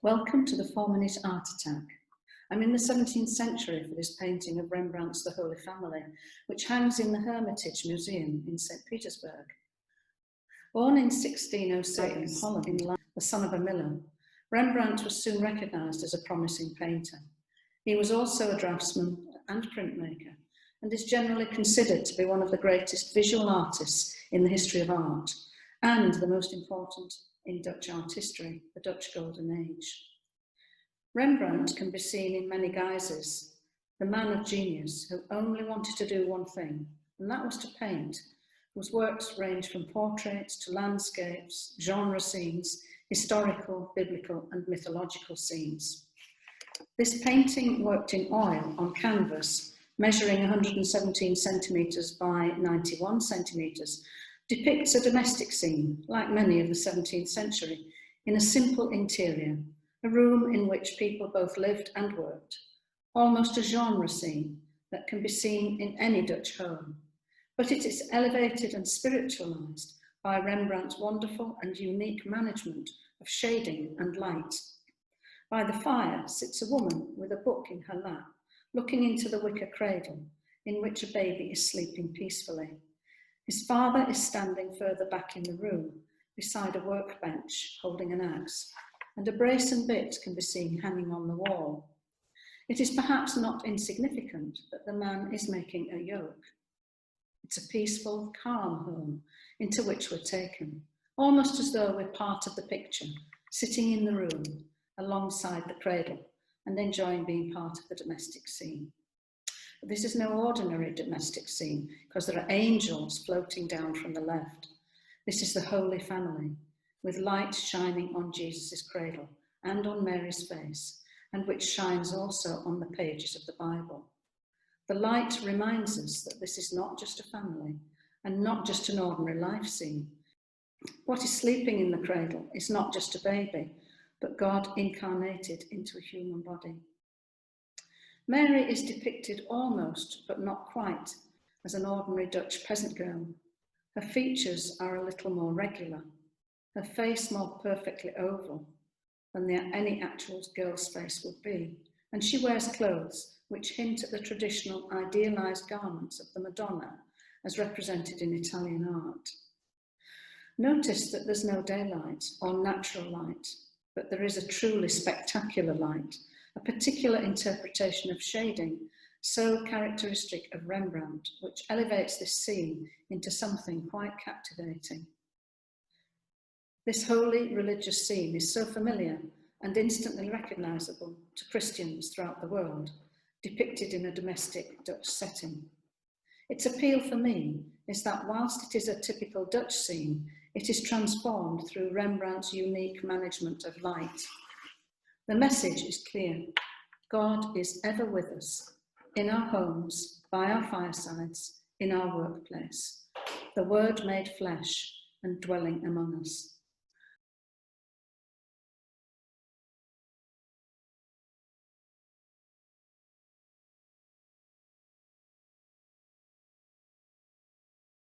Welcome to the 4-Minute Art Attack. I'm in the 17th century for this painting of Rembrandt's The Holy Family, which hangs in the Hermitage Museum in St. Petersburg. Born in 1606 in Holland, the son of a miller, Rembrandt was soon recognised as a promising painter. He was also a draftsman and printmaker, and is generally considered to be one of the greatest visual artists in the history of art, and the most important in Dutch art history, the Dutch Golden Age. Rembrandt can be seen in many guises, the man of genius who only wanted to do one thing, and that was to paint, whose works range from portraits to landscapes, genre scenes, historical, biblical and mythological scenes. This painting, worked in oil on canvas, measuring 117 centimetres by 91 centimetres, depicts a domestic scene, like many of the 17th century, in a simple interior, a room in which people both lived and worked, almost a genre scene that can be seen in any Dutch home. But it is elevated and spiritualised by Rembrandt's wonderful and unique management of shading and light. By the fire sits a woman with a book in her lap, looking into the wicker cradle, in which a baby is sleeping peacefully. His father is standing further back in the room, beside a workbench, holding an axe, and a brace and bit can be seen hanging on the wall. It is perhaps not insignificant that the man is making a yoke. It's a peaceful, calm home into which we're taken, almost as though we're part of the picture, sitting in the room alongside the cradle and enjoying being part of the domestic scene. But this is no ordinary domestic scene, because there are angels floating down from the left. This is the Holy Family, with light shining on Jesus' cradle and on Mary's face, and which shines also on the pages of the Bible. The light reminds us that this is not just a family and not just an ordinary life scene. What is sleeping in the cradle is not just a baby, but God incarnated into a human body. Mary is depicted almost, but not quite, as an ordinary Dutch peasant girl. Her features are a little more regular, her face more perfectly oval than any actual girl's face would be, and she wears clothes which hint at the traditional idealised garments of the Madonna as represented in Italian art. Notice that there's no daylight or natural light, but there is a truly spectacular light, a particular interpretation of shading, so characteristic of Rembrandt, which elevates this scene into something quite captivating. This holy religious scene is so familiar and instantly recognisable to Christians throughout the world, depicted in a domestic Dutch setting. Its appeal for me is that whilst it is a typical Dutch scene, it is transformed through Rembrandt's unique management of light. The message is clear. God is ever with us, in our homes, by our firesides, in our workplace. The Word made flesh and dwelling among us.